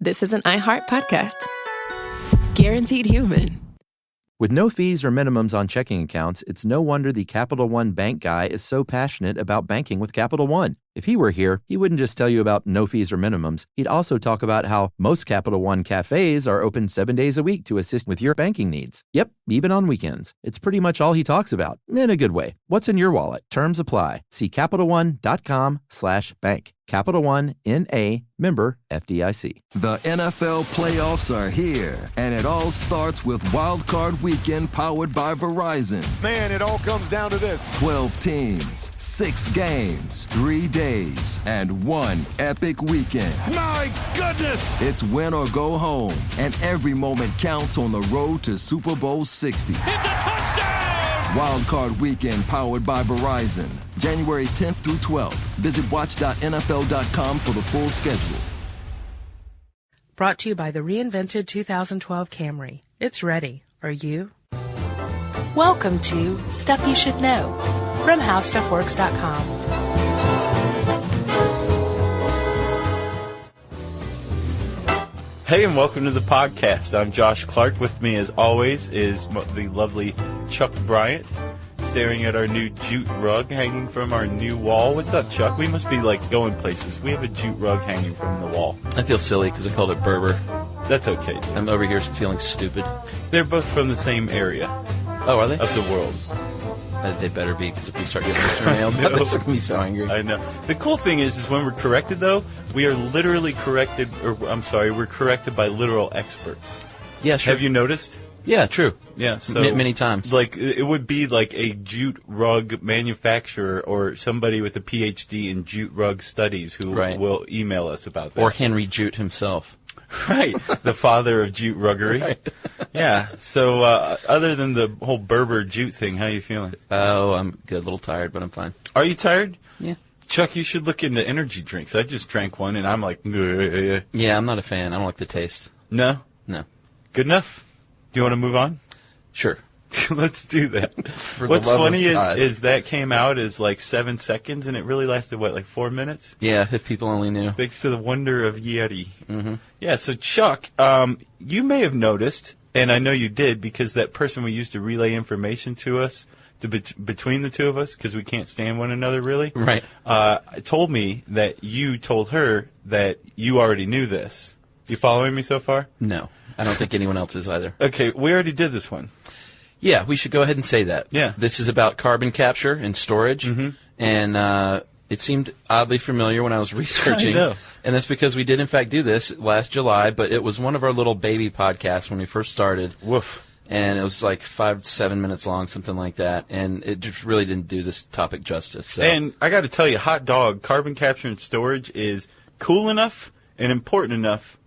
this is an iHeart podcast. Guaranteed Human. With no fees or minimums on checking accounts, it's no wonder the Capital One bank guy is so passionate about banking with Capital One. If he were here, he wouldn't just tell you about no fees or minimums. He'd also talk about how most Capital One cafes are open 7 days a week to assist with your banking needs. Yep, even on weekends. It's pretty much all he talks about, in a good way. What's in your wallet? Terms apply. See CapitalOne.com/bank. Capital One, N.A., member FDIC. The NFL playoffs are here, and it all starts with Wild Card Weekend powered by Verizon. Man, it all comes down to this. 12 teams, 6 games, 3 days, and one epic weekend. My goodness! It's win or go home, and every moment counts on the road to Super Bowl 60. It's a touchdown! Wild Card Weekend powered by Verizon. January 10th through 12th. Visit watch.nfl.com for the full schedule. Brought to you by the reinvented 2012 Camry. It's ready. Are you? Welcome to Stuff You Should Know from HowStuffWorks.com. Hey, and welcome to the podcast. I'm Josh Clark. With me, as always, is the lovely Chuck Bryant, staring at our new jute rug hanging from our new wall. What's up, Chuck? We must be, going places. We have a jute rug hanging from the wall. I feel silly because I called it Berber. That's okay, dude. I'm over here feeling stupid. They're both from the same area. Oh, are they? Of the world. They better be, because if we start getting this mail, I'm going to be so angry. I know. The cool thing is when we're corrected, though, we are literally corrected, we're corrected by literal experts. Yeah, sure. Have you noticed? Yeah, true. Yeah, so many times. It would be like a jute rug manufacturer or somebody with a PhD in jute rug studies who will email us about that. Or Henry Jute himself. Right, the father of jute ruggery. Right. Yeah, so other than the whole Berber jute thing, how are you feeling? Oh, I'm good. A little tired, but I'm fine. Are you tired? Yeah. Chuck, you should look into energy drinks. I just drank one, and I'm like... Yeah, I'm not a fan. I don't like the taste. No? No. Good enough? Do you want to move on? Sure. Let's do that. What's funny is that came out as 7 seconds, and it really lasted, 4 minutes? Yeah, if people only knew. Thanks to the wonder of Yeti. Mm-hmm. Yeah, so Chuck, you may have noticed, and I know you did, because that person we used to relay information to us, between the two of us, because we can't stand one another, really, right? Told me that you told her that you already knew this. You following me so far? No, I don't think anyone else is either. Okay, we already did this one. Yeah, we should go ahead and say that. Yeah. This is about carbon capture and storage, and it seemed oddly familiar when I was researching. I know. And that's because we did, in fact, do this last July, but it was one of our little baby podcasts when we first started. Woof. And it was 5-7 minutes long, something like that, and it just really didn't do this topic justice. So. And I got to tell you, hot dog, carbon capture and storage is cool enough and important enough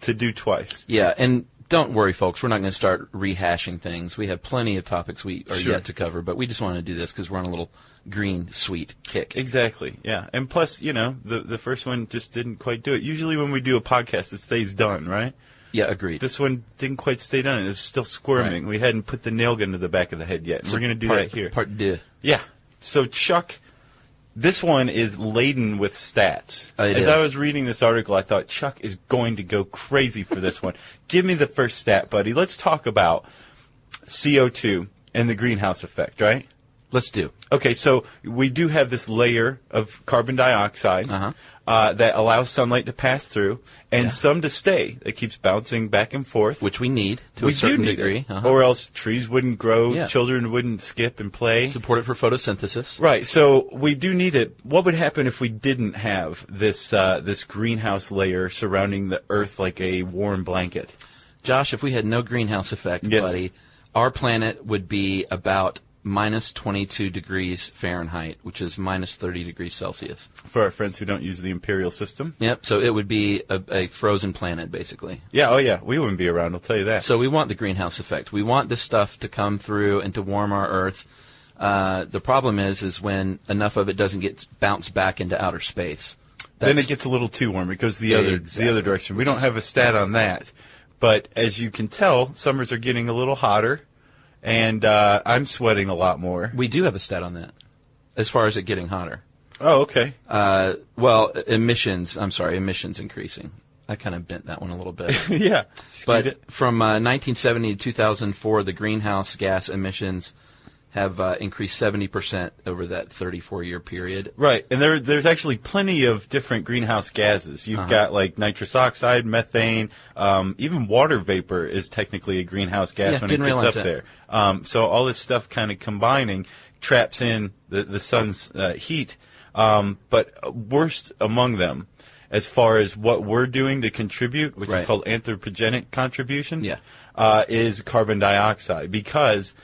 to do twice. Yeah, and don't worry, folks. We're not going to start rehashing things. We have plenty of topics we are yet to cover, but we just want to do this because we're on a little green, sweet kick. Exactly, yeah. And plus, the first one just didn't quite do it. Usually when we do a podcast, it stays done, right? Yeah, agreed. This one didn't quite stay done. It was still squirming. Right. We hadn't put the nail gun to the back of the head yet. And we're going to do that here. Part deux. Yeah. So, Chuck, this one is laden with stats. As I was reading this article, I thought, Chuck is going to go crazy for this one. Give me the first stat, buddy. Let's talk about CO2 and the greenhouse effect, right? Let's do. Okay, so we do have this layer of carbon dioxide that allows sunlight to pass through and some to stay. It keeps bouncing back and forth. Which we need to a certain degree. Or else trees wouldn't grow, children wouldn't skip and play. Support it for photosynthesis. Right, so we do need it. What would happen if we didn't have this this greenhouse layer surrounding the Earth like a warm blanket? Josh, if we had no greenhouse effect, buddy, our planet would be about minus 22 degrees Fahrenheit, which is minus 30 degrees Celsius. For our friends who don't use the imperial system. Yep, so it would be a frozen planet, basically. Yeah, oh yeah, we wouldn't be around, I'll tell you that. So we want the greenhouse effect. We want this stuff to come through and to warm our Earth. The problem is when enough of it doesn't get bounced back into outer space. Then it gets a little too warm. It goes the other direction. We don't have a stat on that. But as you can tell, summers are getting a little hotter. And I'm sweating a lot more. We do have a stat on that, as far as it getting hotter. Oh, okay. Well, emissions increasing. I kind of bent that one a little bit. Yeah. But from 1970 to 2004, the greenhouse gas emissions have increased 70% over that 34-year period. Right, and there's actually plenty of different greenhouse gases. You've got like nitrous oxide, methane, even water vapor is technically a greenhouse gas when it gets up there. So all this stuff kind of combining traps in the sun's heat. But worst among them, as far as what we're doing to contribute, which is called anthropogenic contribution, is carbon dioxide. Because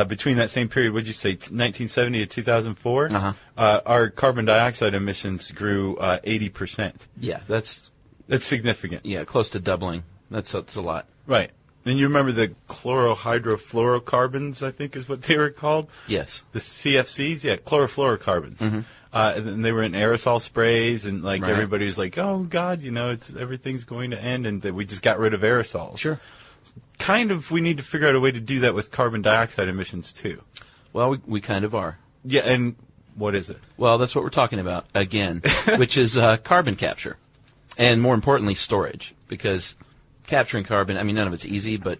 between that same period, would you say 1970 to 2004, our carbon dioxide emissions grew 80%. Yeah, that's significant. Yeah, close to doubling. That's a lot. Right. And you remember the chlorohydrofluorocarbons, I think is what they were called? Yes. The CFCs? Yeah, chlorofluorocarbons. And they were in aerosol sprays, and everybody was like, oh, God, everything's going to end, and we just got rid of aerosols. Sure. Kind of, we need to figure out a way to do that with carbon dioxide emissions, too. Well, we kind of are. Yeah, and what is it? Well, that's what we're talking about, again, which is carbon capture. And more importantly, storage. Because capturing carbon, I mean, none of it's easy, but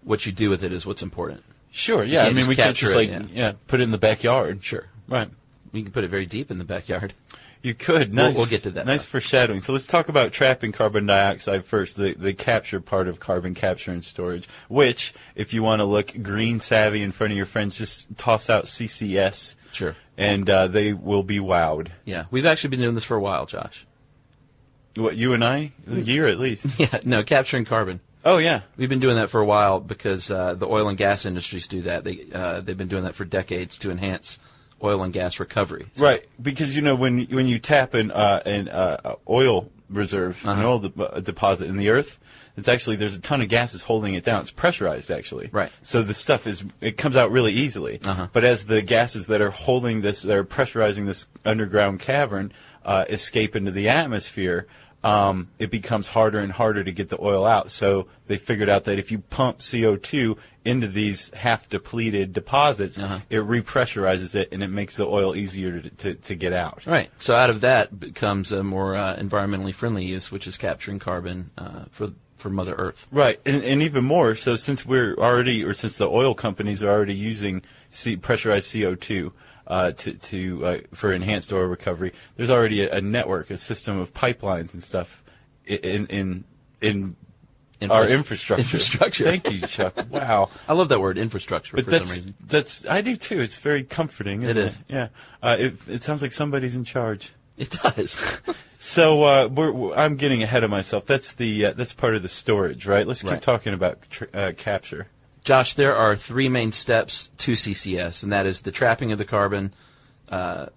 what you do with it is what's important. Sure, yeah. I mean, we can't just, put it in the backyard. Sure. Right. You can put it very deep in the backyard. You could. Nice. We'll get to that. Nice foreshadowing. So let's talk about trapping carbon dioxide first, the capture part of carbon capture and storage, which, if you want to look green savvy in front of your friends, just toss out CCS. Sure. And they will be wowed. Yeah. We've actually been doing this for a while, Josh. What, you and I? A year at least. Yeah. No, capturing carbon. Oh, yeah. We've been doing that for a while because the oil and gas industries do that. They've been doing that for decades to enhance oil and gas recovery. So. Right, because when you tap an oil reserve, an oil deposit in the earth, it's actually there's a ton of gases holding it down. It's pressurized actually. Right. So the stuff it comes out really easily. But as the gases that are holding this, that are pressurizing this underground cavern, escape into the atmosphere, it becomes harder and harder to get the oil out. So they figured out that if you pump CO2 into these half-depleted deposits, it repressurizes it, and it makes the oil easier to get out. Right. So out of that becomes a more environmentally friendly use, which is capturing carbon for Mother Earth. Right. And even more, so since since the oil companies are already using pressurized CO2, for enhanced oil recovery, there's already a network, a system of pipelines and stuff in our infrastructure. Thank you, Chuck. Wow. I love that word, infrastructure, for some reason. I do too. It's very comforting, isn't it? It is. Yeah. It sounds like somebody's in charge. It does. So I'm getting ahead of myself. That's part of the storage, right? Let's keep talking about capture. Josh, there are three main steps to CCS, and that is the trapping of the carbon, the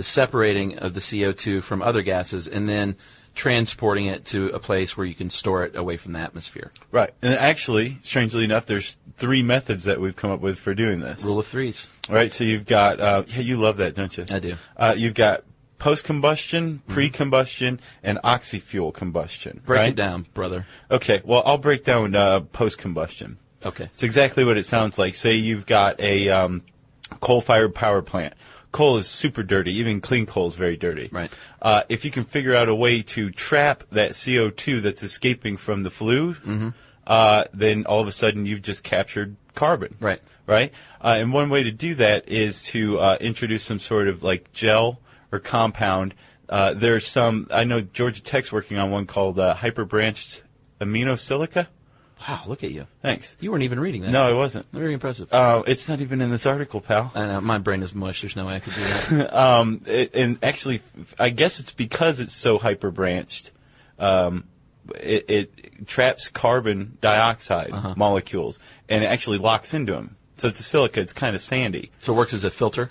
separating of the CO2 from other gases, and then transporting it to a place where you can store it away from the atmosphere. Right. And actually, strangely enough, there's three methods that we've come up with for doing this. Rule of threes. Right. So you've got, you love that, don't you? I do. You've got post-combustion, pre-combustion, and oxy-fuel combustion. Break it down, brother. Okay. Well, I'll break down post-combustion. Okay. It's exactly what it sounds like. Say you've got a coal-fired power plant. Coal is super dirty. Even clean coal is very dirty. Right. If you can figure out a way to trap that CO2 that's escaping from the flue, then all of a sudden you've just captured carbon. Right. Right? And one way to do that is to introduce some sort of like gel or compound. There's some, I know Georgia Tech's working on one called hyperbranched aminosilica. Wow, look at you. Thanks. You weren't even reading that. No, I wasn't. Very impressive. It's not even in this article, pal. I know. My brain is mush. There's no way I could do that. And actually, I guess it's because it's so hyperbranched. It traps carbon dioxide molecules, and it actually locks into them. So it's a silica. It's kind of sandy. So it works as a filter?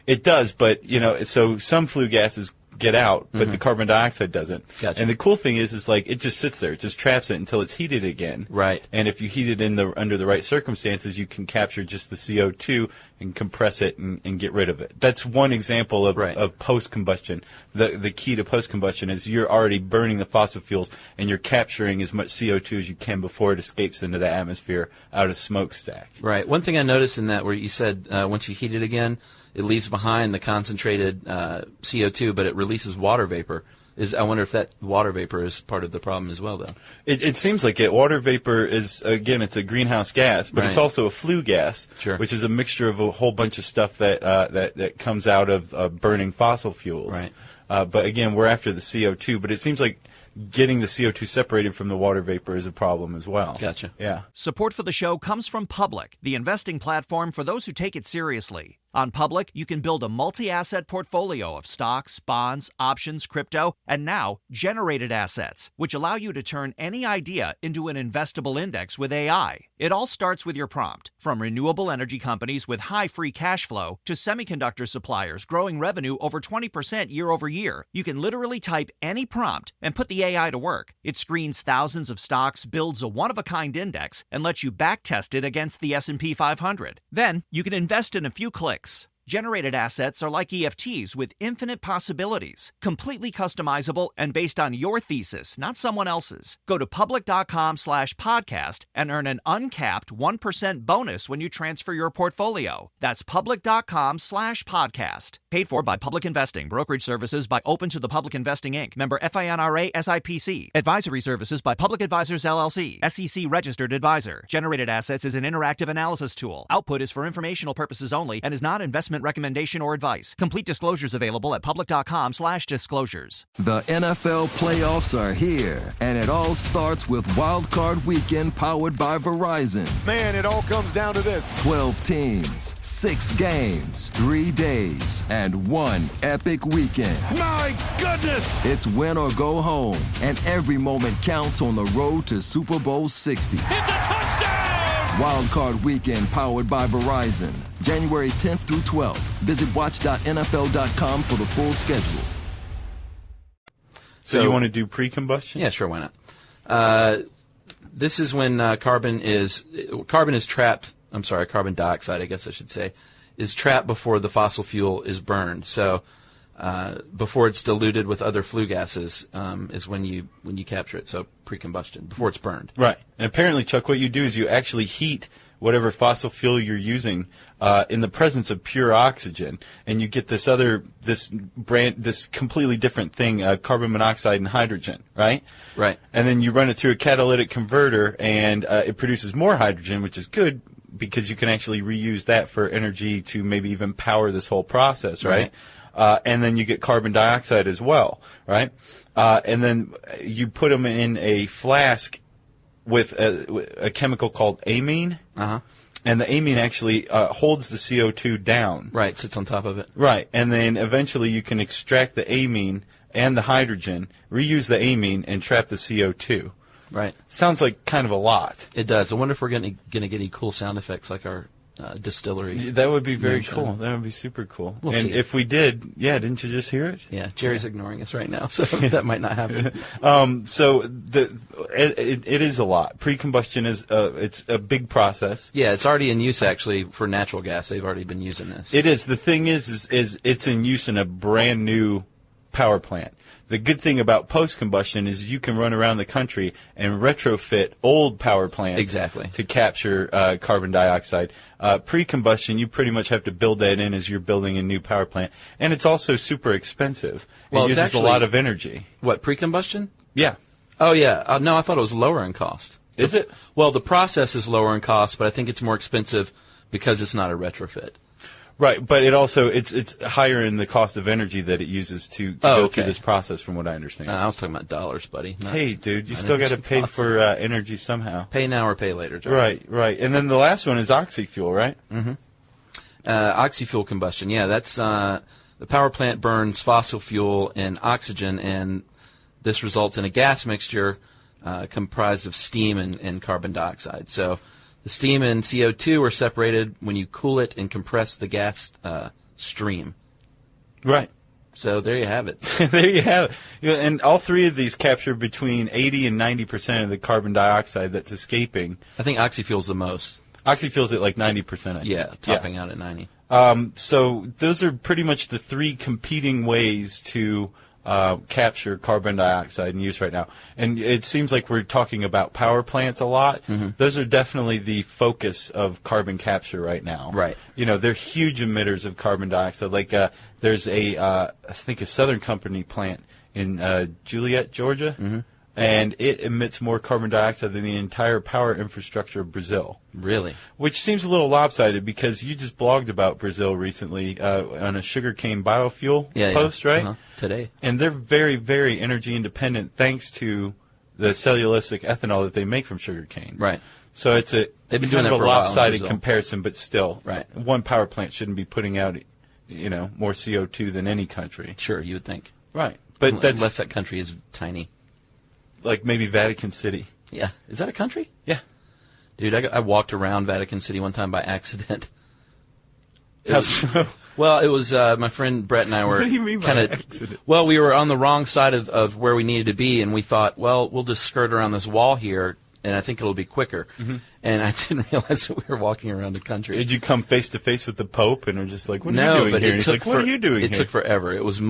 It does, but, so some flue gases get out, but the carbon dioxide doesn't. Gotcha. And the cool thing is like it just sits there. It just traps it until it's heated again. Right. And if you heat it under the right circumstances, you can capture just the CO2 and compress it and get rid of it. That's one example of post-combustion. The key to post-combustion is you're already burning the fossil fuels and you're capturing as much CO2 as you can before it escapes into the atmosphere out of smokestack. Right. One thing I noticed in that where you said once you heat it again, it leaves behind the concentrated CO2, but it releases water vapor. I wonder if that water vapor is part of the problem as well, though. It seems like it. Water vapor is, again, it's a greenhouse gas, but it's also a flue gas, which is a mixture of a whole bunch of stuff that comes out of burning fossil fuels. Right. But again, we're after the CO2, but it seems like getting the CO2 separated from the water vapor is a problem as well. Gotcha. Yeah. Support for the show comes from Public, the investing platform for those who take it seriously. On Public, you can build a multi-asset portfolio of stocks, bonds, options, crypto, and now generated assets, which allow you to turn any idea into an investable index with AI. It all starts with your prompt, from renewable energy companies with high free cash flow to semiconductor suppliers growing revenue over 20% year over year. You can literally type any prompt and put the AI to work. It screens thousands of stocks, builds a one-of-a-kind index, and lets you backtest it against the S&P 500. Then, you can invest in a few clicks. Generated assets are like EFTs with infinite possibilities, completely customizable and based on your thesis, not someone else's. Go to public.com/podcast and earn an uncapped 1% bonus when you transfer your portfolio. That's public.com/podcast. Paid for by Public Investing. Brokerage services by Open to the Public Investing, Inc. Member FINRA SIPC. Advisory services by Public Advisors, LLC. SEC registered advisor. Generated assets is an interactive analysis tool. Output is for informational purposes only and is not investment recommendation or advice. Complete disclosures available at public.com/disclosures. The NFL playoffs are here, and it all starts with Wild Card Weekend powered by Verizon. Man, it all comes down to this. 12 teams, 6 games, 3 days, and one epic weekend. My goodness! It's win or go home, and every moment counts on the road to Super Bowl 60. It's a touchdown! Wild Card Weekend powered by Verizon. January 10th through 12th. Visit watch.nfl.com for the full schedule. So you want to do pre-combustion? Yeah, sure, why not? This is when carbon dioxide, I guess I should say, is trapped before the fossil fuel is burned. So before it's diluted with other flue gases is when you capture it. So pre-combustion, before it's burned. Right. And apparently, Chuck, what you do is you actually heat whatever fossil fuel you're using in the presence of pure oxygen, and you get this completely different thing, carbon monoxide and hydrogen, right? Right. And then you run it through a catalytic converter, and it produces more hydrogen, which is good because you can actually reuse that for energy to maybe even power this whole process, right? And then you get carbon dioxide as well, right? And then you put them in a flask with a chemical called amine. Uh-huh. And the amine actually holds the CO2 down. Right, sits on top of it. Right, and then eventually you can extract the amine and the hydrogen, reuse the amine, and trap the CO2. Right. Sounds like kind of a lot. It does. I wonder if we're going to get any cool sound effects like our distillery. That would be very cool. That would be super cool. We'll and see. if we did, didn't you just hear it? Yeah, Jerry's ignoring us right now, so that might not happen. So it is a lot. Pre-combustion is it's a big process. Yeah, it's already in use actually for natural gas. They've already been using this. It is. The thing is it's in use in a brand new power plant. The good thing about post-combustion is you can run around the country and retrofit old power plants to capture carbon dioxide. Pre-combustion, you pretty much have to build that in as you're building a new power plant. And it's also super expensive. It uses a lot of energy. What, pre-combustion? Yeah. Oh, yeah. No, I thought it was lower in cost. Is it? Well, the process is lower in cost, but I think it's more expensive because it's not a retrofit. Right, but it also it's higher in the cost of energy that it uses to go through this process, from what I understand. I was talking about dollars, buddy. Hey, dude, you still got to pay for energy somehow. Pay now or pay later, Josh. Right. And then the last one is oxy-fuel, right? Mm-hmm. Oxy-fuel combustion, yeah, that's the power plant burns fossil fuel and oxygen, and this results in a gas mixture comprised of steam and carbon dioxide. So the steam and CO2 are separated when you cool it and compress the gas stream. Right. So there you have it. There you have it. And all three of these capture between 80 and 90% of the carbon dioxide that's escaping. I think oxy-fuel's the most. Oxy-fuel's at like 90%, I think. Yeah, topping out at 90. So those are pretty much the three competing ways to capture carbon dioxide in use right now. And it seems like we're talking about power plants a lot. Mm-hmm. Those are definitely the focus of carbon capture right now. Right. They're huge emitters of carbon dioxide. Like there's I think a Southern Company plant in Juliet, Georgia, and it emits more carbon dioxide than the entire power infrastructure of Brazil. Really? Which seems a little lopsided because you just blogged about Brazil recently on a sugarcane biofuel post, right? Uh-huh. Today. And they're very, very energy independent thanks to the cellulosic ethanol that they make from sugarcane. Right. So it's a They've been kind doing of that a for a while in lopsided Brazil. comparison, but still, Right. One power plant shouldn't be putting out, more CO2 than any country. Sure, you would think. Right. But that's Unless that country is tiny. like maybe Vatican City. Yeah. Is that a country? Yeah. Dude, I walked around Vatican City one time by accident. How so? Well, it was my friend Brett and I were What do you mean by kinda, accident? Well, we were on the wrong side of where we needed to be, and we thought, well, we'll just skirt around this wall here, and I think it'll be quicker. And I didn't realize that we were walking around the country. Did you come face to face with the Pope and are just like, what are No, you doing but here? it And he's took like, what are you doing It here? took forever. It was a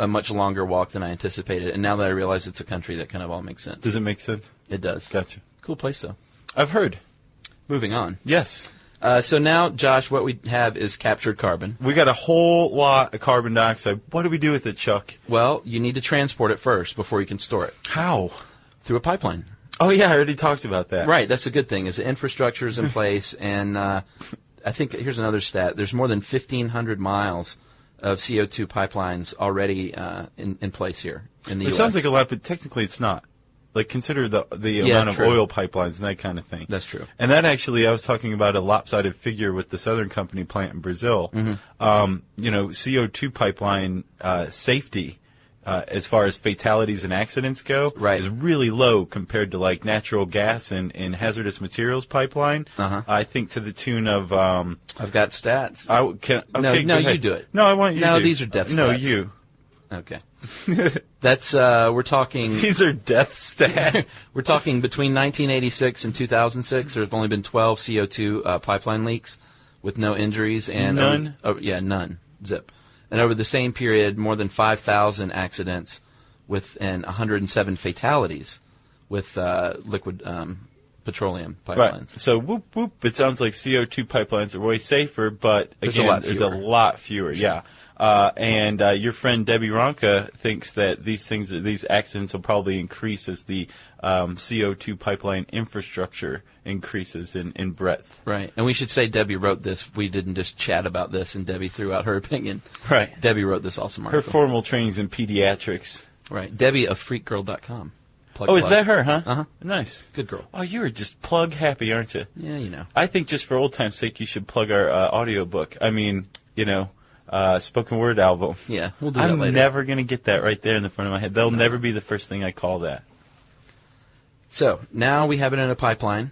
much longer walk than I anticipated, and now that I realize it's a country, that kind of all makes sense. Does it make sense? It does. Gotcha. Cool place, though. I've heard. Moving on. Yes. So now, Josh, what we have is captured carbon. We got a whole lot of carbon dioxide. What do we do with it, Chuck? Well, you need to transport it first before you can store it How? through a pipeline. Oh, yeah, I already talked about that. Right, that's a good thing, is the infrastructure is in place, and I think, here's another stat, there's more than 1,500 miles of CO2 pipelines already in place here in the It U.S. sounds like a lot, but technically it's not. Like, consider the Yeah, amount of true. oil pipelines and that kind of thing. That's true. And that actually, I was talking about a lopsided figure with the Southern Company plant in Brazil. CO2 pipeline safety, as far as fatalities and accidents go, Right. is really low compared to like natural gas and hazardous materials pipeline. Uh-huh. I think to the tune of. I've got stats. Okay, No, go you ahead. do it. No, I want you. No, to. these are death No, stats. you. Okay. That's, we're talking... These are death stats. We're talking between 1986 and 2006, there have only been 12 CO2 pipeline leaks with no injuries. And None? None. Zip. And over the same period, more than 5,000 accidents and 107 fatalities with liquid petroleum pipelines. Right. So, whoop, whoop, it sounds like CO2 pipelines are way safer, but There's again, a lot fewer. Yeah. And your friend Debbie Ronka thinks that these accidents will probably increase as the CO2 pipeline infrastructure increases in breadth. Right. And we should say Debbie wrote this. We didn't just chat about this and Debbie threw out her opinion. Right. Debbie wrote this awesome Her article. formal training's in pediatrics. Right. Debbie of freakgirl.com. Oh, is that her, huh? Uh-huh. Nice. Good girl. Oh, you are just plug happy, aren't you? Yeah, you know. I think just for old time's sake, you should plug our audiobook. I mean, spoken word album. Yeah, we'll do that I'm later. never going to get that right there in the front of my head. That'll never be the first thing I call that. So now we have it in a pipeline,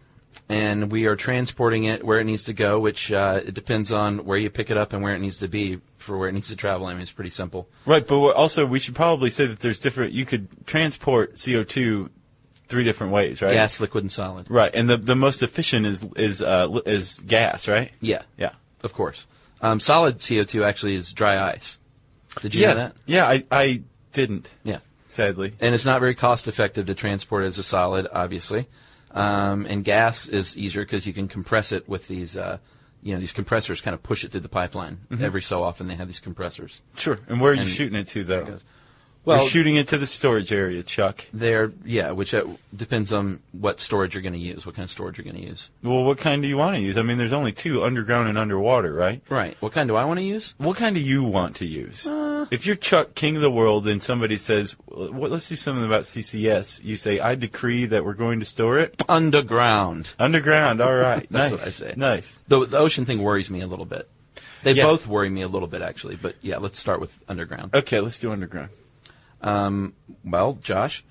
and we are transporting it where it needs to go, which it depends on where you pick it up and where it needs to be for where it needs to travel. I mean, it's pretty simple. Right, but we should probably say that there's you could transport CO2 3 different ways, right? Gas, liquid, and solid. Right, and the most efficient is gas, right? Yeah. Yeah. Of course. Solid CO2 actually is dry ice. Did you know that? Yeah, I didn't, Yeah. sadly. And it's not very cost effective to transport as a solid, obviously. And gas is easier because you can compress it with these, these compressors kind of push it through the pipeline. Every so often they have these compressors. Sure. And where are you And shooting it to, though? goes. We're Well, shooting it to the storage area, Chuck. which depends on what storage you're going to use, what kind of storage you're going to use. Well, what kind do you want to use? I mean, there's only 2, underground and underwater, right? Right. What kind do I want to use? What kind do you want to use? If you're Chuck, king of the world, and somebody says, let's do something about CCS, you say, I decree that we're going to store it Underground. underground. All right. That's nice. what I say. Nice. The ocean thing worries me a little bit. They Yeah. both worry me a little bit, actually. But, yeah, let's start with underground. Okay, let's do underground. Well, Josh,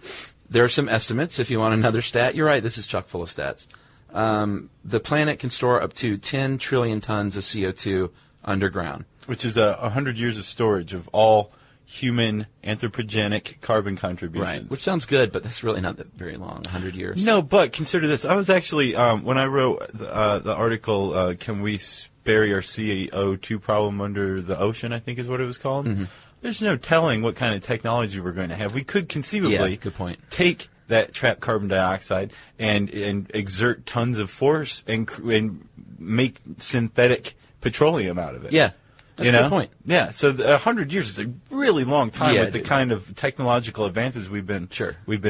there are some estimates. If you want another stat, you're right. This is chock full of stats. The planet can store up to 10 trillion tons of CO2 underground. Which is 100 years of storage of all human anthropogenic carbon contributions. Right. Which sounds good, but that's really not that very long, 100 years. No, but consider this. I was actually, when I wrote the article, Can We Bury Our CO2 Problem Under the Ocean, I think is what it was called. Mm-hmm. There's no telling what kind of technology we're going to have. We could conceivably Yeah, good point. take that trapped carbon dioxide and exert tons of force and make synthetic petroleum out of it. Yeah. That's a good point. Yeah, so 100 years is a really long time with the dude. kind of technological advances we've been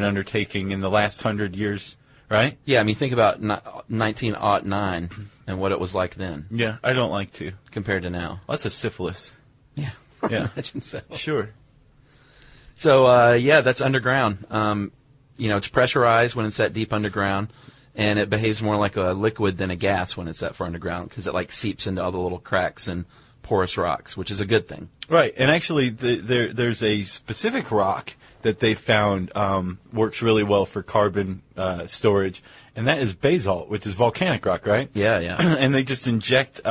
undertaking in the last 100 years, right? Yeah, I mean, think about 1909 and what it was like then. Yeah, I don't like to. Compared to now. Lots of syphilis. Yeah. Yeah. Imagine so. Sure. So, that's underground. It's pressurized when it's that deep underground, and it behaves more like a liquid than a gas when it's that far underground because it, seeps into all the little cracks and porous rocks, which is a good thing. Right, and actually there's a specific rock that they found works really well for carbon storage, and that is basalt, which is volcanic rock, right? Yeah, yeah. And they just inject,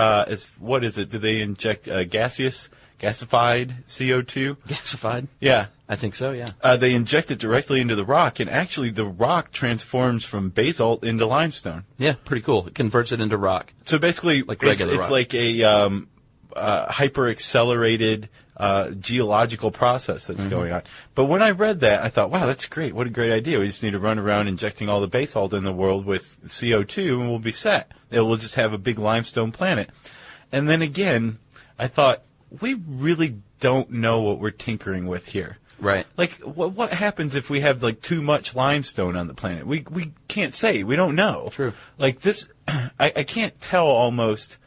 what is it? Do they inject gasified CO2? Gasified? Yeah. I think so, yeah. They inject it directly into the rock, and actually the rock transforms from basalt into limestone. Yeah, pretty cool. It converts it into rock. So basically, regular it's rock. like a hyper-accelerated geological process that's going on. But when I read that, I thought, wow, that's great. What a great idea. We just need to run around injecting all the basalt in the world with CO2, and we'll be set. We'll just have a big limestone planet. And then again, I thought, we really don't know what we're tinkering with here. Right. Like, what happens if we have, too much limestone on the planet? We can't say. We don't know. True. Like, this, I can't tell almost,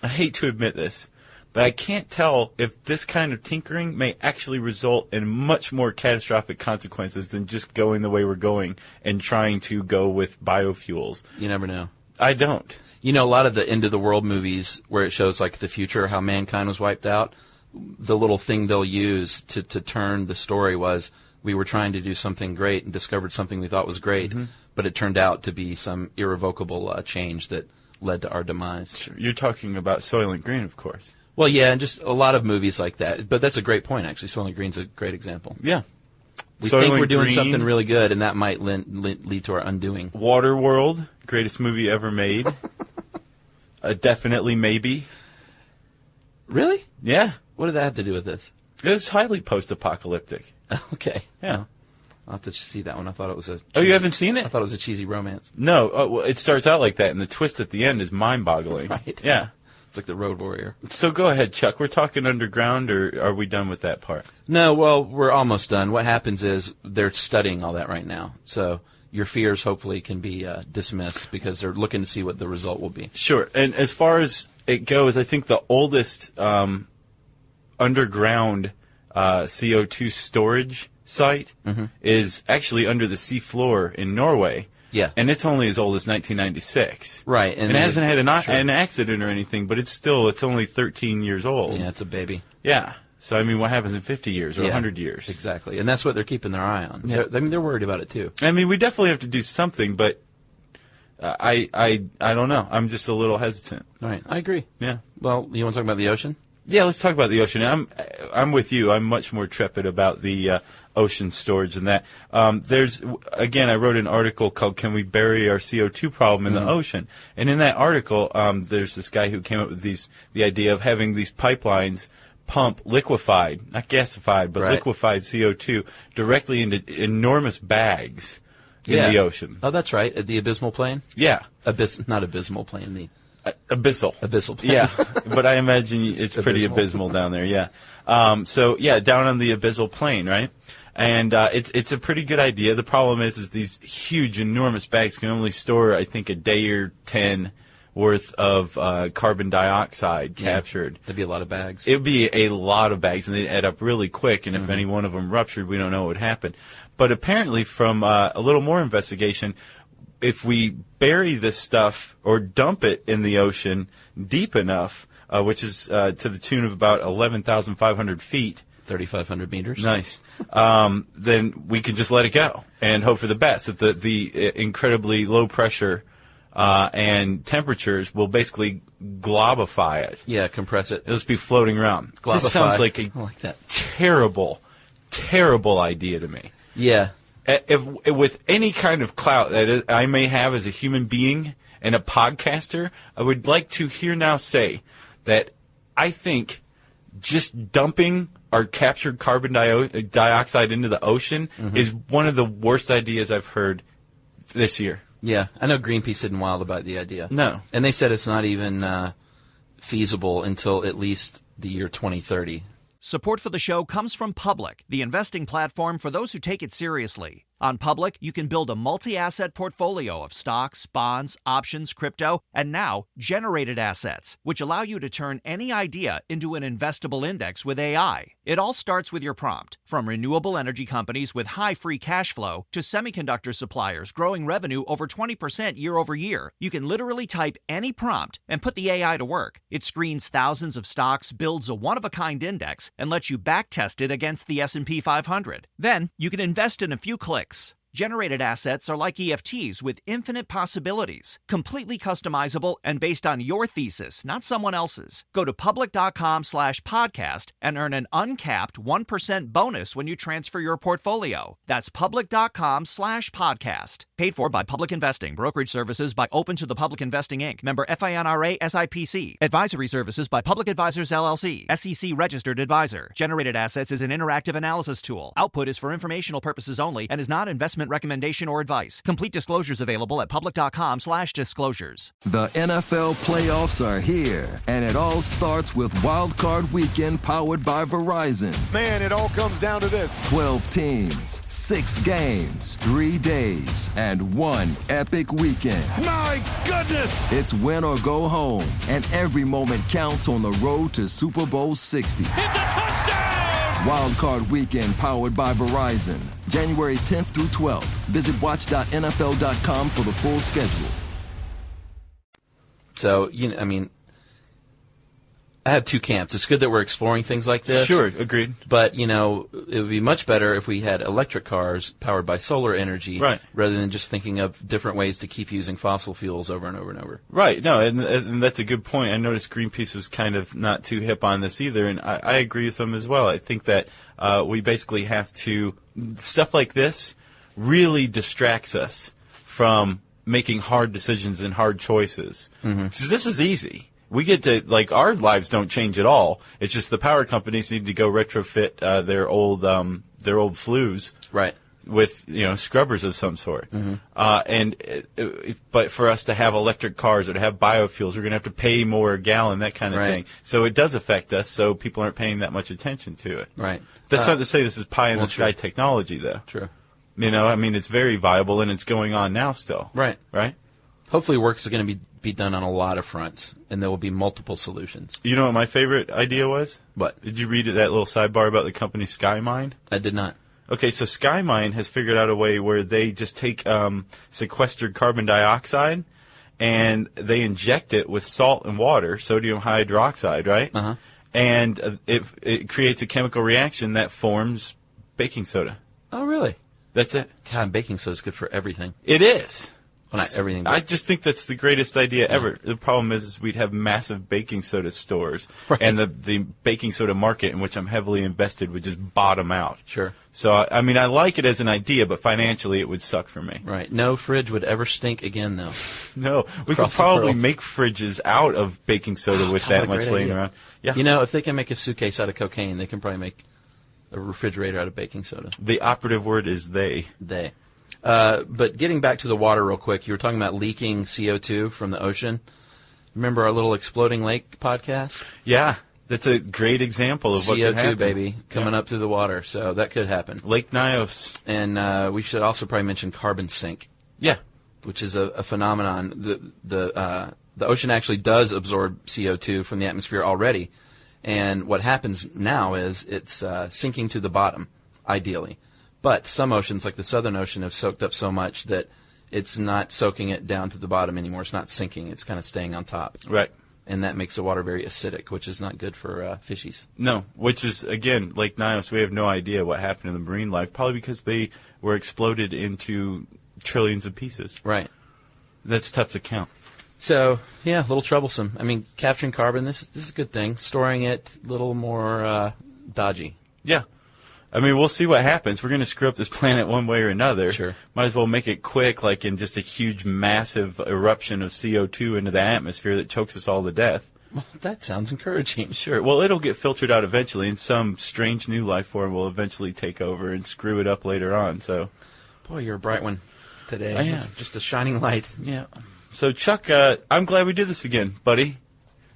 I hate to admit this, but I can't tell if this kind of tinkering may actually result in much more catastrophic consequences than just going the way we're going and trying to go with biofuels. You never know. I don't. A lot of the end of the world movies where it shows, the future, how mankind was wiped out, the little thing they'll use to turn the story was we were trying to do something great and discovered something we thought was great, but it turned out to be some irrevocable change that led to our demise. Sure. You're talking about Soylent Green, of course. Well, yeah, and just a lot of movies like that. But that's a great point, actually. Soylent Green's a great example. Yeah. We Soylent think we're doing Green, something really good, and that might lead to our undoing. Waterworld, greatest movie ever made. Definitely maybe. Really? Yeah. What did that have to do with this? It was highly post-apocalyptic. Okay. Yeah. I'll have to see that one. I thought it was a... Oh, you haven't seen it? I thought it was a cheesy romance. No. Well, it starts out like that, and the twist at the end is mind-boggling. Right. Yeah. It's like the Road Warrior. So go ahead, Chuck. We're talking underground, or are we done with that part? No, well, we're almost done. What happens is they're studying all that right now. So your fears hopefully can be dismissed because they're looking to see what the result will be. Sure. And as far as it goes, I think the oldest underground CO2 storage site is actually under the sea floor in Norway. Yeah. And it's only as old as 1996. Right. And it hasn't had an accident or anything, but it's only 13 years old. Yeah, it's a baby. Yeah. So, I mean, what happens in 50 years or 100 years? Exactly. And that's what they're keeping their eye on. Yeah. They're worried about it, too. I mean, we definitely have to do something, but I don't know. I'm just a little hesitant. All right. I agree. Yeah. Well, you want to talk about the ocean? Yeah, let's talk about the ocean. I'm with you. I'm much more trepid about the ocean storage than that. Again, I wrote an article called "Can We Bury Our CO2 Problem in the Ocean?" And in that article, there's this guy who came up with the idea of having these pipelines pump liquefied, not gasified, but liquefied CO2 directly into enormous bags in the ocean. Oh, that's right. At the abysmal plain? Yeah. Not abysmal plain, the Abyssal. abyssal plain. Yeah, but I imagine it's pretty abysmal down there, yeah. So, yeah, down on the abyssal plain, right? And it's a pretty good idea. The problem is these huge, enormous bags can only store, I think, a day or 10 worth of carbon dioxide captured. That'd be a lot of bags. It would be a lot of bags, and they'd add up really quick, and if any one of them ruptured, we don't know what would happen. But apparently, from a little more investigation, if we bury this stuff or dump it in the ocean deep enough, which is to the tune of about 11,500 feet. 3,500 meters. Nice. Then we can just let it go and hope for the best, that the incredibly low pressure and temperatures will basically globify it. Yeah, compress it. It'll just be floating around. Globify. This sounds like a I like that. terrible idea to me. Yeah. If with any kind of clout that I may have as a human being and a podcaster, I would like to here now say that I think just dumping our captured carbon dioxide into the ocean is one of the worst ideas I've heard this year. Yeah. I know Greenpeace isn't wild about the idea. No. And they said it's not even feasible until at least the year 2030. Support for the show comes from Public, the investing platform for those who take it seriously. On Public, you can build a multi-asset portfolio of stocks, bonds, options, crypto, and now generated assets, which allow you to turn any idea into an investable index with AI. It all starts with your prompt. From renewable energy companies with high free cash flow to semiconductor suppliers growing revenue over 20% year over year, you can literally type any prompt and put the AI to work. It screens thousands of stocks, builds a one-of-a-kind index, and lets you backtest it against the S&P 500. Then, you can invest in a few clicks. Generated assets are like EFTs with infinite possibilities, completely customizable and based on your thesis, not someone else's. Go to public.com/podcast and earn an uncapped 1% bonus when you transfer your portfolio. That's public.com/podcast. Paid for by Public Investing. Brokerage services by Open to the Public Investing, Inc. Member FINRA SIPC. Advisory services by Public Advisors LLC. SEC registered advisor. Generated assets is an interactive analysis tool. Output is for informational purposes only and is not investment recommendation or advice. Complete disclosures available at public.com/disclosures. The NFL playoffs are here, and it all starts with Wild Card Weekend powered by Verizon. Man, it all comes down to this. 12 teams, 6 games, 3 days, and 1 epic weekend. My goodness! It's win or go home, and every moment counts on the road to Super Bowl 60. It's a touchdown! Wild Card Weekend powered by Verizon. January 10th through 12th. Visit watch.nfl.com for the full schedule. So, I have two camps. It's good that we're exploring things like this. Sure, agreed. But, it would be much better if we had electric cars powered by solar energy, right, rather than just thinking of different ways to keep using fossil fuels over and over and over. Right. No, and that's a good point. I noticed Greenpeace was kind of not too hip on this either, and I agree with them as well. I think that we basically have to, stuff like this really distracts us from making hard decisions and hard choices. Mm-hmm. So this is easy. We get to, our lives don't change at all. It's just the power companies need to go retrofit their old flues, right, with scrubbers of some sort. Mm-hmm. But for us to have electric cars or to have biofuels, we're going to have to pay more a gallon, that kind of thing. So it does affect us. So people aren't paying that much attention to it. Right. That's not to say this is pie in the sky technology, though. True. It's very viable and it's going on now still. Right. Right. Hopefully work is going to be done on a lot of fronts, and there will be multiple solutions. You know what my favorite idea was? What? Did you read that little sidebar about the company SkyMine? I did not. Okay, so SkyMine has figured out a way where they just take sequestered carbon dioxide and they inject it with salt and water, sodium hydroxide, right? Uh-huh. And it creates a chemical reaction that forms baking soda. Oh, really? That's it. God, baking soda is good for everything. It is. Well, not everything. I just think that's the greatest idea ever. The problem is we'd have massive baking soda stores, right, and the baking soda market, in which I'm heavily invested, would just bottom out. Sure. So, I like it as an idea, but financially it would suck for me. Right. No fridge would ever stink again, though. No. We could probably make fridges out of baking soda with that much laying around. Yeah. If they can make a suitcase out of cocaine, they can probably make a refrigerator out of baking soda. The operative word is they. They. But getting back to the water real quick, you were talking about leaking CO2 from the ocean. Remember our little Exploding Lake podcast? Yeah, that's a great example of what could happen. CO2, baby, coming up through the water. So that could happen. Lake Nyos. And we should also probably mention carbon sink. Yeah. Which is a phenomenon. The ocean actually does absorb CO2 from the atmosphere already. And what happens now is it's sinking to the bottom, ideally. But some oceans, like the Southern Ocean, have soaked up so much that it's not soaking it down to the bottom anymore. It's not sinking. It's kind of staying on top. Right. And that makes the water very acidic, which is not good for fishies. No, which is, again, Lake Nyos, we have no idea what happened in the marine life, probably because they were exploded into trillions of pieces. Right. That's tough to count. So, yeah, a little troublesome. Capturing carbon, this is a good thing. Storing it, a little more dodgy. Yeah. We'll see what happens. We're going to screw up this planet one way or another. Sure. Might as well make it quick, like in just a huge, massive eruption of CO2 into the atmosphere that chokes us all to death. Well, that sounds encouraging. Sure. Well, it'll get filtered out eventually, and some strange new life form will eventually take over and screw it up later on. So, boy, you're a bright one today. I am. Just a shining light. Yeah. So, Chuck, I'm glad we did this again, buddy.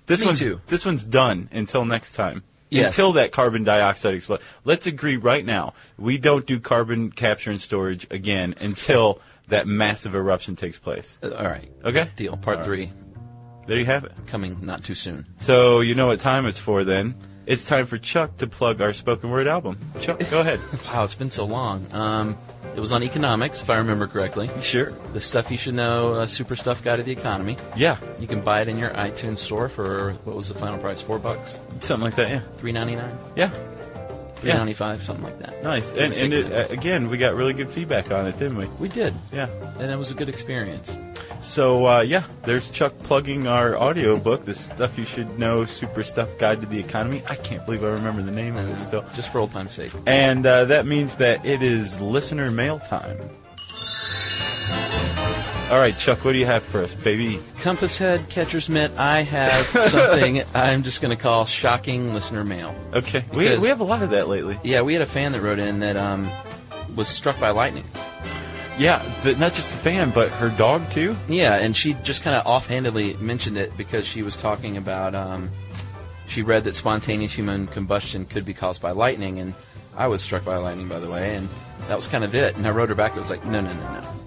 This one's done until next time. Yes. Until that carbon dioxide explodes. Let's agree right now. We don't do carbon capture and storage again until that massive eruption takes place. All right. Okay? Deal. Part 3. There you have it. Coming not too soon. So you know what time it's for then. It's time for Chuck to plug our spoken word album. Chuck, go ahead. Wow, it's been so long. It was on economics, if I remember correctly. Sure. The Stuff You Should Know Super Stuff Guide to the Economy. Yeah. You can buy it in your iTunes store for, what was the final price, $4? Something like that, yeah. $3.99? Yeah. $3.95, something like that. Nice. And again, we got really good feedback on it, didn't we? We did. Yeah. And it was a good experience. So, there's Chuck plugging our audiobook, The Stuff You Should Know Super Stuff Guide to the Economy. I can't believe I remember the name of it still. Just for old time's sake. And that means that it is listener mail time. All right, Chuck, what do you have for us, baby? Compass head, catcher's mitt, I have something I'm just going to call shocking listener mail. Okay. We have a lot of that lately. Yeah, we had a fan that wrote in that was struck by lightning. Yeah, not just the fan, but her dog, too? Yeah, and she just kind of offhandedly mentioned it because she was talking about, she read that spontaneous human combustion could be caused by lightning, and I was struck by lightning, by the way, and that was kind of it. And I wrote her back, I was like, no.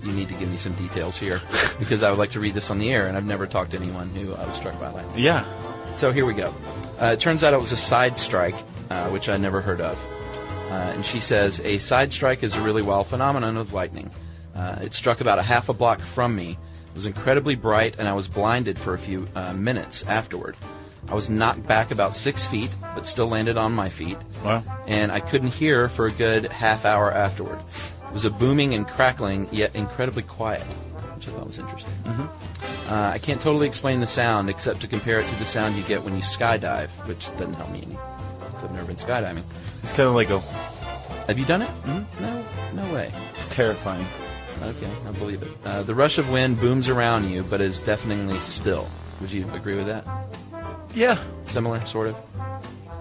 You need to give me some details here because I would like to read this on the air, and I've never talked to anyone who I was struck by lightning. Yeah. So here we go. It turns out it was a side strike, which I never heard of. And she says, a side strike is a really wild phenomenon of lightning. It struck about a half a block from me. It was incredibly bright, and I was blinded for a few minutes afterward. I was knocked back about 6 feet, but still landed on my feet. Wow. And I couldn't hear for a good half hour afterward. It was a booming and crackling, yet incredibly quiet, which I thought was interesting. Mm-hmm. I can't totally explain the sound, except to compare it to the sound you get when you skydive, which doesn't help me any, because I've never been skydiving. It's kind of like a... Have you done it? Mm-hmm. No way. It's terrifying. Okay, I believe it. The rush of wind booms around you, but is deafeningly still. Would you agree with that? Yeah. Similar, sort of?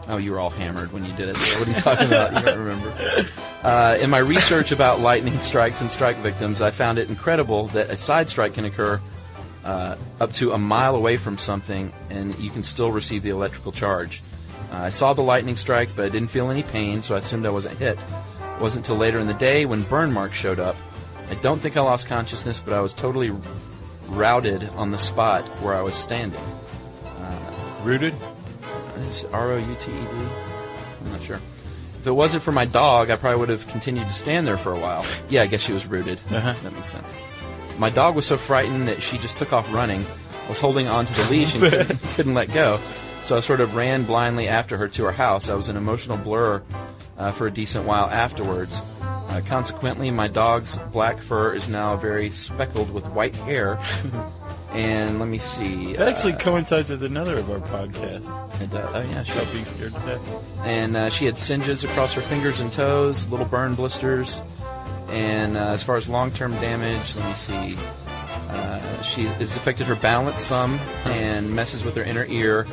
Oh, you were all hammered when you did it. What are you talking about? You don't remember. In my research about lightning strikes and strike victims, I found it incredible that a side strike can occur up to a mile away from something, and you can still receive the electrical charge. I saw the lightning strike, but I didn't feel any pain, so I assumed I wasn't hit. It wasn't until later in the day when burn marks showed up. I don't think I lost consciousness, but I was totally routed on the spot where I was standing. Rooted? Is R-O-U-T-E-D? I'm not sure. If it wasn't for my dog, I probably would have continued to stand there for a while. Yeah, I guess she was rooted. Uh-huh. That makes sense. My dog was so frightened that she just took off running. I was holding onto the leash and couldn't let go. So I sort of ran blindly after her to her house. I was an emotional blur for a decent while afterwards. Consequently, my dog's black fur is now very speckled with white hair. And let me see. That actually coincides with another of our podcasts. Oh, yeah, sure. About being scared to death. And she had singes across her fingers and toes, little burn blisters. And as far as long-term damage, let me see. It's affected her balance some and messes with her inner ear,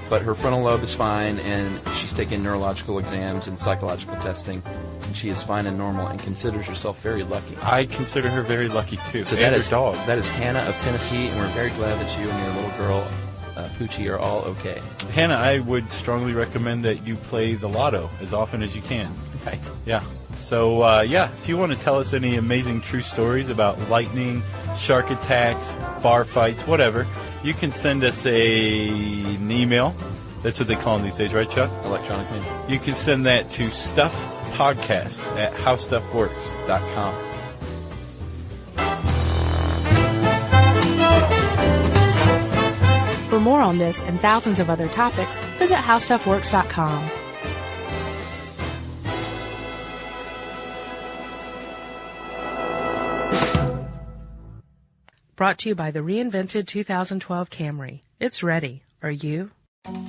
but her frontal lobe is fine, and she's taken neurological exams and psychological testing, and she is fine and normal and considers herself very lucky. I consider her very lucky, too. So and her dog. That is Hannah of Tennessee, and we're very glad that you and your little girl, Poochie, are all okay. Hannah, I would strongly recommend that you play the lotto as often as you can. Right. Yeah. So, if you want to tell us any amazing true stories about lightning, shark attacks, bar fights, whatever, you can send us an email. That's what they call them these days, right, Chuck? Electronic mail. You can send that to stuffpodcast@howstuffworks.com. For more on this and thousands of other topics, visit howstuffworks.com. Brought to you by the reinvented 2012 Camry. It's ready. Are you?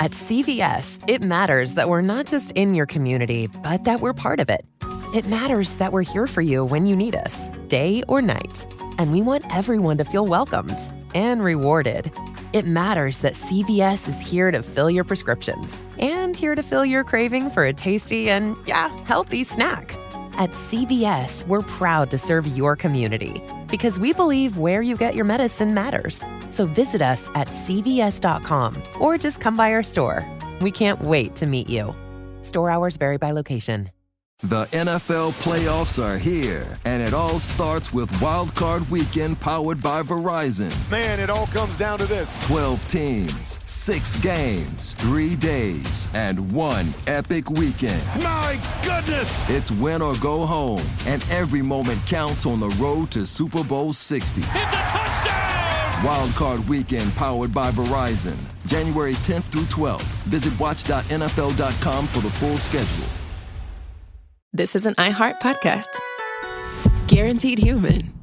At CVS, it matters that we're not just in your community, but that we're part of it. It matters that we're here for you when you need us, day or night. And we want everyone to feel welcomed and rewarded. It matters that CVS is here to fill your prescriptions and here to fill your craving for a tasty and, healthy snack. At CVS, we're proud to serve your community. Because we believe where you get your medicine matters. So visit us at CVS.com or just come by our store. We can't wait to meet you. Store hours vary by location. The NFL playoffs are here, and it all starts with Wild Card Weekend powered by Verizon. Man, it all comes down to this. 12 teams, 6 games, 3 days, and 1 epic weekend. My goodness! It's win or go home, and every moment counts on the road to Super Bowl 60. It's a touchdown! Wild Card Weekend powered by Verizon. January 10th through 12th. Visit watch.nfl.com for the full schedule. This is an iHeart podcast. Guaranteed Human.